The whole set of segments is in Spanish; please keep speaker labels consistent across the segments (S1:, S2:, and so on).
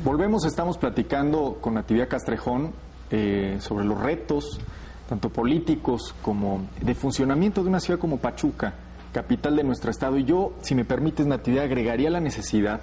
S1: Volvemos, estamos platicando con Natividad Castrejón sobre los retos, tanto políticos como de funcionamiento de una ciudad como Pachuca, capital de nuestro estado. Y yo, si me permites, Natividad, agregaría la necesidad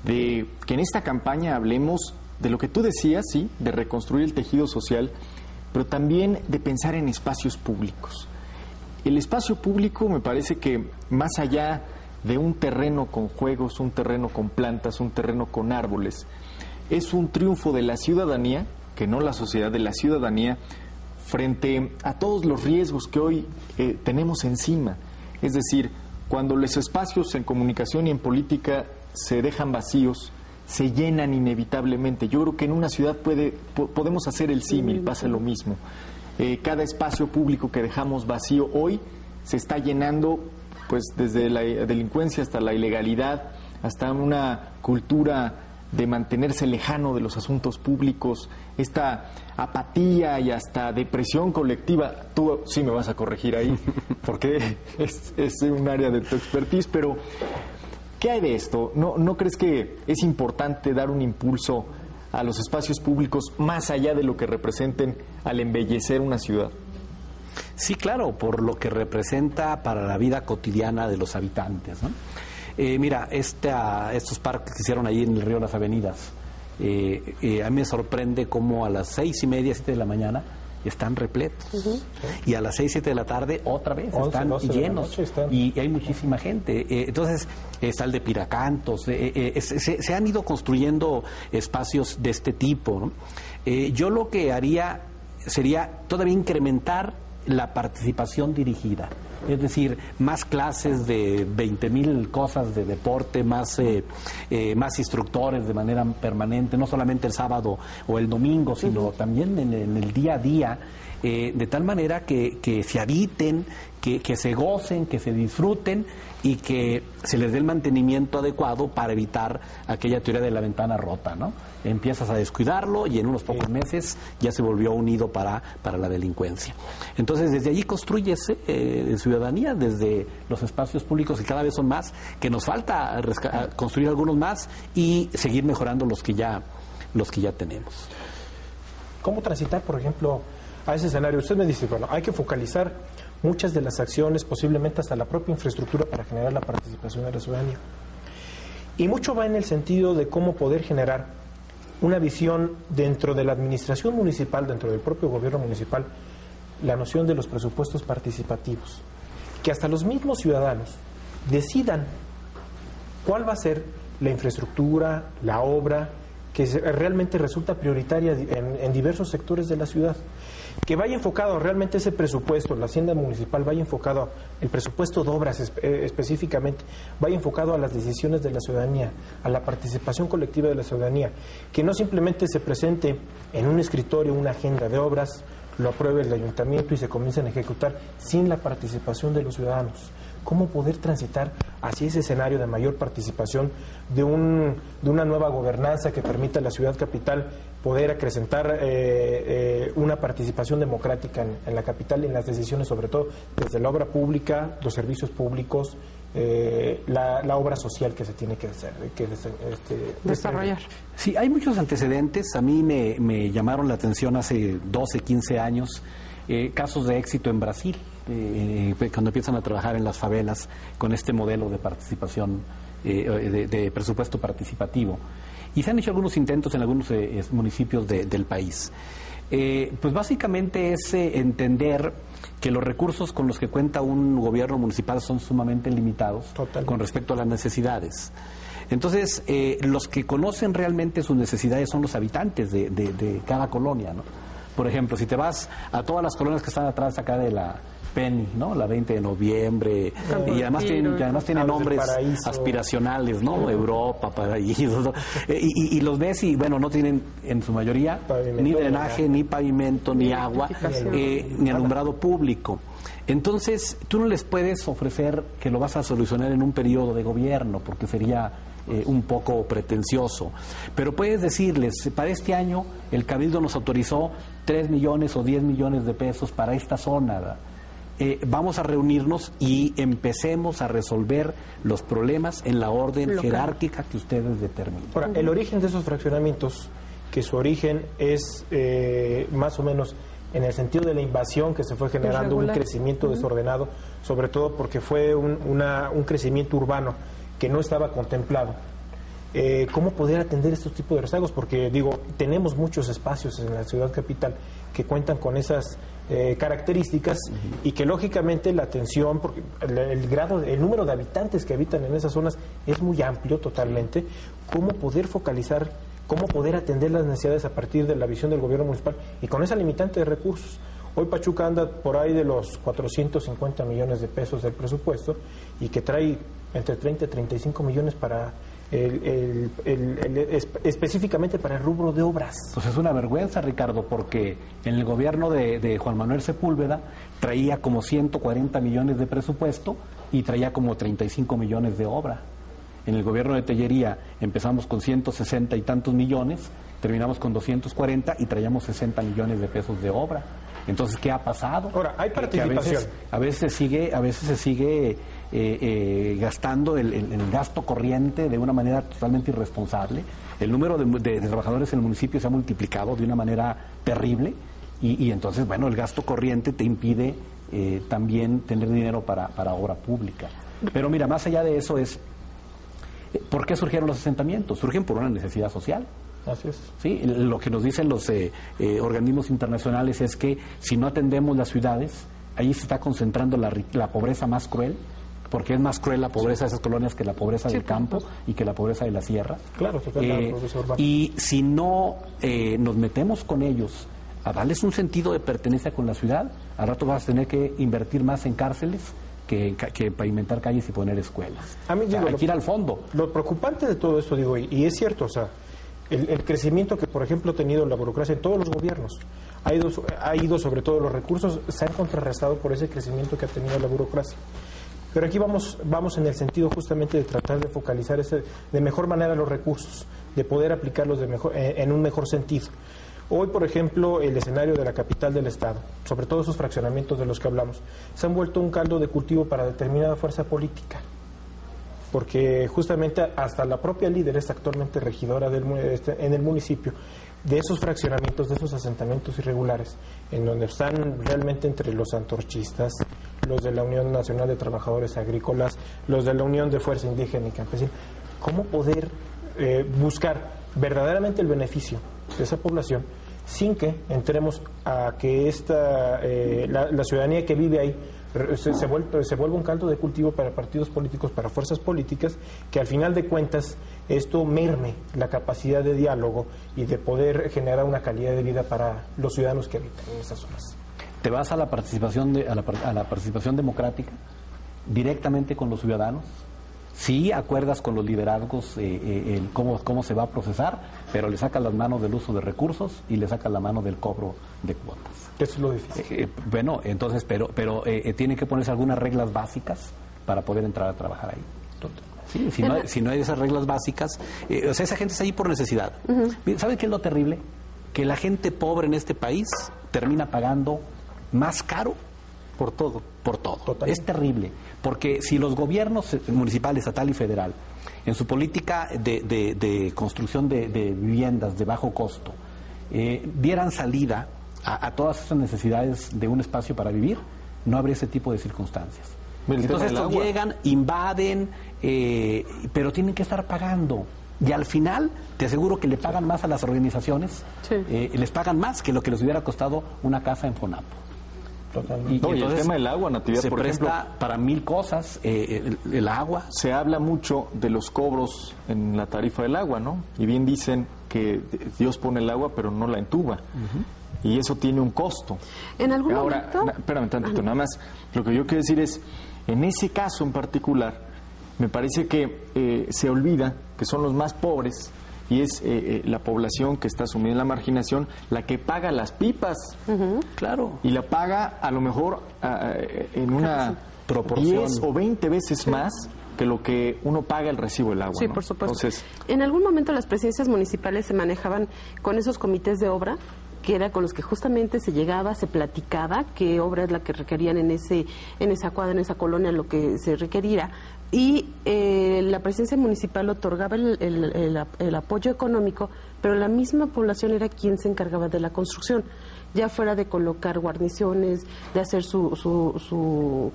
S1: de que en esta campaña hablemos de lo que tú decías, sí, de reconstruir el tejido social, pero también de pensar en espacios públicos. El espacio público me parece que más allá de un terreno con juegos, un terreno con plantas, un terreno con árboles, es un triunfo de la ciudadanía, que no la sociedad, de la ciudadanía, frente a todos los riesgos que hoy tenemos encima. Es decir, cuando los espacios en comunicación y en política se dejan vacíos, se llenan inevitablemente. Yo creo que en una ciudad podemos hacer el símil, pasa lo mismo. Cada espacio público que dejamos vacío hoy se está llenando, pues desde la delincuencia hasta la ilegalidad, hasta una cultura de mantenerse lejano de los asuntos públicos, esta apatía y hasta depresión colectiva. Tú sí me vas a corregir ahí, porque es un área de tu expertise, pero ¿qué hay de esto? ¿No crees que es importante dar un impulso a los espacios públicos más allá de lo que representen al embellecer una ciudad?
S2: Sí, claro, por lo que representa para la vida cotidiana de los habitantes, ¿no? Mira, estos parques que hicieron ahí en el río Las Avenidas, a mí me sorprende cómo a las 6:30, 7 de la mañana están repletos. Y a las 6, 7 de la tarde otra vez están llenos y hay muchísima gente. Entonces está el de Piracantos, se han ido construyendo espacios de este tipo, ¿no? Yo lo que haría sería todavía incrementar la participación dirigida. Es decir, más clases de 20,000 cosas de deporte, más instructores de manera permanente, no solamente el sábado o el domingo, sino también en el día a día, de tal manera que se habiten, que se gocen, que se disfruten y que se les dé el mantenimiento adecuado para evitar aquella teoría de la ventana rota, ¿no? Empiezas a descuidarlo y en unos pocos meses ya se volvió un nido para la delincuencia. Entonces, desde allí construyes ciudadanía, desde los espacios públicos, que cada vez son más, que nos falta construir algunos más y seguir mejorando los que ya tenemos.
S3: ¿Cómo transitar, por ejemplo, a ese escenario? Usted me dice, bueno, hay que focalizar muchas de las acciones, posiblemente hasta la propia infraestructura, para generar la participación de la ciudadanía. Y mucho va en el sentido de cómo poder generar una visión dentro de la administración municipal, dentro del propio gobierno municipal, la noción de los presupuestos participativos. Que hasta los mismos ciudadanos decidan cuál va a ser la infraestructura, la obra, que realmente resulta prioritaria en diversos sectores de la ciudad. Que vaya enfocado realmente ese presupuesto, la hacienda municipal vaya enfocado, el presupuesto de obras específicamente, vaya enfocado a las decisiones de la ciudadanía, a la participación colectiva de la ciudadanía, que no simplemente se presente en un escritorio una agenda de obras, lo apruebe el ayuntamiento y se comiencen a ejecutar sin la participación de los ciudadanos. ¿Cómo poder transitar hacia ese escenario de mayor participación, de una nueva gobernanza que permita a la ciudad capital poder acrecentar una participación democrática en la capital y en las decisiones, sobre todo desde la obra pública, los servicios públicos, la obra social que se tiene que hacer,
S4: desarrollar?
S2: Sí, hay muchos antecedentes. A mí me llamaron la atención hace 12, 15 años casos de éxito en Brasil, cuando empiezan a trabajar en las favelas con este modelo de participación, de presupuesto participativo. Y se han hecho algunos intentos en algunos municipios del país. Pues básicamente es entender que los recursos con los que cuenta un gobierno municipal son sumamente limitados con respecto a las necesidades. Entonces, los que conocen realmente sus necesidades son los habitantes de cada colonia, ¿no? Por ejemplo, si te vas a todas las colonias que están atrás acá de la Penny, ¿no? La 20 de noviembre, y además tienen nombres aspiracionales, ¿no? Europa, paraíso, ¿no? Y los ves y, bueno, no tienen en su mayoría ni drenaje, ni pavimento, ni agua, ni alumbrado público. Entonces, tú no les puedes ofrecer que lo vas a solucionar en un periodo de gobierno, porque sería un poco pretencioso. Pero puedes decirles, para este año el Cabildo nos autorizó 3 millones o 10 millones de pesos para esta zona, ¿verdad? vamos a reunirnos y empecemos a resolver los problemas en la orden jerárquica que ustedes determinen.
S3: Ahora, el origen de esos fraccionamientos, que su origen es más o menos en el sentido de la invasión que se fue generando, un crecimiento desordenado, sobre todo porque fue un crecimiento urbano que no estaba contemplado. ¿Cómo poder atender estos tipos de rezagos? Porque, digo, tenemos muchos espacios en la ciudad capital que cuentan con esas características y que lógicamente la atención, porque el número de habitantes que habitan en esas zonas es muy amplio totalmente. ¿Cómo poder focalizar, cómo poder atender las necesidades a partir de la visión del gobierno municipal y con esa limitante de recursos? Hoy Pachuca anda por ahí de los 450 millones de pesos del presupuesto y que trae entre 30 y 35 millones para específicamente para el rubro de obras.
S2: Pues es una vergüenza, Ricardo, porque en el gobierno de Juan Manuel Sepúlveda traía como 140 millones de presupuesto y traía como 35 millones de obra. En el gobierno de Tellería empezamos con 160 y tantos millones, terminamos con 240 y traíamos 60 millones de pesos de obra. Entonces, ¿qué ha pasado?
S3: Ahora, hay participación.
S2: A veces se sigue gastando el gasto corriente de una manera totalmente irresponsable. El número de trabajadores en el municipio se ha multiplicado de una manera terrible y entonces, bueno, el gasto corriente te impide también tener dinero para obra pública. Pero mira, más allá de eso ¿por qué surgieron los asentamientos? Surgen por una necesidad social.
S3: Así es.
S2: Sí, lo que nos dicen los organismos internacionales es que si no atendemos las ciudades, ahí se está concentrando la pobreza más cruel, porque es más cruel la pobreza de esas colonias que la pobreza del campo y que la pobreza de la sierra.
S3: Claro, totalmente, profesor Urbano.
S2: Y si no nos metemos con ellos a darles un sentido de pertenencia con la ciudad, al rato vas a tener que invertir más en cárceles que pavimentar calles y poner escuelas.
S3: A mí, digo,
S2: hay que ir al fondo.
S3: Lo preocupante de todo esto, digo, y es cierto, o sea, el crecimiento que, por ejemplo, ha tenido la burocracia en todos los gobiernos, ha ido sobre todo los recursos, se han contrarrestado por ese crecimiento que ha tenido la burocracia. Pero aquí vamos en el sentido justamente de tratar de focalizar de mejor manera los recursos, de poder aplicarlos en un mejor sentido. Hoy, por ejemplo, el escenario de la capital del Estado, sobre todo esos fraccionamientos de los que hablamos, se han vuelto un caldo de cultivo para determinada fuerza política. Porque justamente hasta la propia líder es actualmente regidora en el municipio de esos fraccionamientos, de esos asentamientos irregulares, en donde están realmente entre los antorchistas, los de la Unión Nacional de Trabajadores Agrícolas, los de la Unión de Fuerza Indígena y Campesina. ¿Cómo poder buscar verdaderamente el beneficio de esa población sin que entremos a que la ciudadanía que vive ahí se vuelve un caldo de cultivo para partidos políticos, para fuerzas políticas, que al final de cuentas esto merme la capacidad de diálogo y de poder generar una calidad de vida para los ciudadanos que habitan en esas zonas?
S2: ¿Te vas a la participación a la participación democrática directamente con los ciudadanos? Sí, acuerdas con los liderazgos cómo se va a procesar, pero le sacas las manos del uso de recursos y le sacas la mano del cobro de cuotas.
S3: Eso es lo difícil.
S2: Bueno, entonces, pero tienen que ponerse algunas reglas básicas para poder entrar a trabajar ahí. Sí, si no hay esas reglas básicas, o sea, esa gente está ahí por necesidad. ¿Saben qué es lo terrible? Que la gente pobre en este país termina pagando más caro por todo. Total. Es terrible, porque si los gobiernos municipal, estatal y federal, en su política de construcción de viviendas de bajo costo, dieran salida a todas esas necesidades de un espacio para vivir, no habría ese tipo de circunstancias. Entonces estos llegan, invaden, pero tienen que estar pagando. Y al final, te aseguro que le pagan más a las organizaciones, les pagan más que lo que les hubiera costado una casa en Fonapo.
S1: Totalmente. Y el tema del agua, Natividad,
S2: se presta para 1000 cosas, el agua.
S1: Se habla mucho de los cobros en la tarifa del agua, ¿no? Y bien dicen que Dios pone el agua, pero no la entuba. Y eso tiene un costo.
S4: En algún momento...
S1: Espérame tantito, nada más. Lo que yo quiero decir es, en ese caso en particular, me parece que se olvida que son los más pobres y es la población que está sumida en la marginación la que paga las pipas.
S2: Claro.
S1: Y la paga a lo mejor en una proporción 10 o 20 veces más que lo que uno paga el recibo del agua.
S4: Sí,
S1: ¿no?
S4: por supuesto.
S1: Entonces,
S4: en algún momento las presidencias municipales se manejaban con esos comités de obra
S5: que era con los que justamente se llegaba, se platicaba qué obra es la que requerían en esa cuadra, en esa colonia, lo que se requeriera. Y la presidencia municipal otorgaba el apoyo económico, pero la misma población era quien se encargaba de la construcción, ya fuera de colocar guarniciones, de hacer su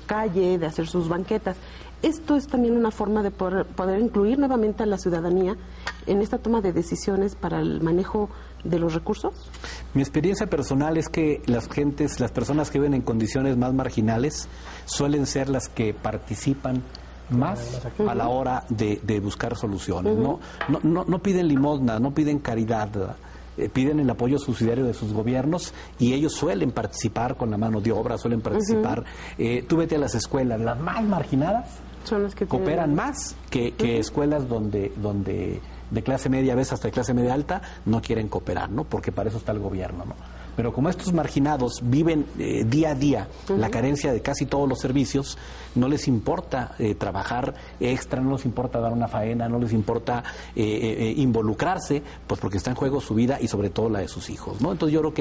S5: calle, de hacer sus banquetas. Esto es también una forma de poder incluir nuevamente a la ciudadanía en esta toma de decisiones para el manejo de los recursos.
S2: Mi experiencia personal es que las personas que viven en condiciones más marginales suelen ser las que participan más a la hora de buscar soluciones. No piden limosna, no piden caridad, ¿verdad? Piden el apoyo subsidiario de sus gobiernos y ellos suelen participar con la mano de obra, suelen participar. Tú vete a las escuelas, las más marginadas
S5: son las que
S2: cooperan más que escuelas donde de clase media, a veces hasta de clase media alta, no quieren cooperar, ¿no? Porque para eso está el gobierno, ¿no? Pero como estos marginados viven día a día la carencia de casi todos los servicios, no les importa trabajar extra, no les importa dar una faena, no les importa involucrarse, pues porque está en juego su vida y sobre todo la de sus hijos, ¿no? Entonces yo creo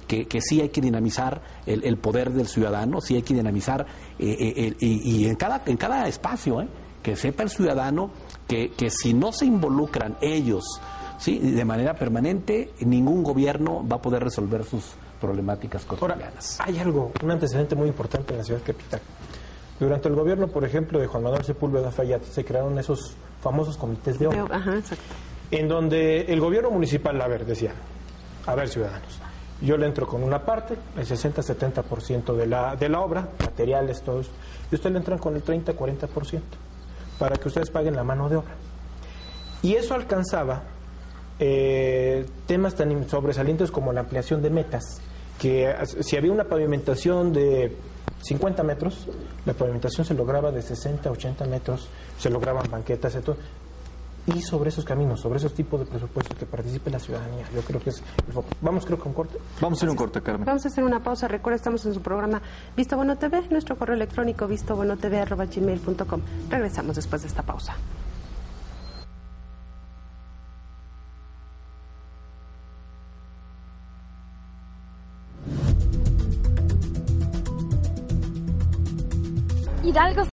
S2: que sí hay que dinamizar el poder del ciudadano, sí hay que dinamizar y en cada espacio, que sepa el ciudadano que si no se involucran ellos, sí, de manera permanente, ningún gobierno va a poder resolver sus problemáticas cotidianas.
S3: Ahora, hay un antecedente muy importante en la ciudad capital. Durante el gobierno, por ejemplo, de Juan Manuel Sepúlveda Fayad, se crearon esos famosos comités de obra.
S5: Ajá, exacto.
S3: En donde el gobierno municipal, decía, ciudadanos, yo le entro con una parte, el 60-70% de la obra, materiales, todo eso, y ustedes le entran con el 30-40%, para que ustedes paguen la mano de obra. Y eso alcanzaba temas tan sobresalientes como la ampliación de metas, que si había una pavimentación de 50 metros, la pavimentación se lograba de 60 a 80 metros, se lograban banquetas, etc. Y sobre esos caminos, sobre esos tipos de presupuestos que participe la ciudadanía, yo creo que es el foco. Vamos, creo que un corte.
S1: Vamos a hacer un corte, Carmen.
S5: Vamos a hacer una pausa. Recuerda, estamos en su programa Visto Bueno TV, nuestro correo electrónico vistobuenotv@gmail.com. Regresamos después de esta pausa.
S6: Hidalgo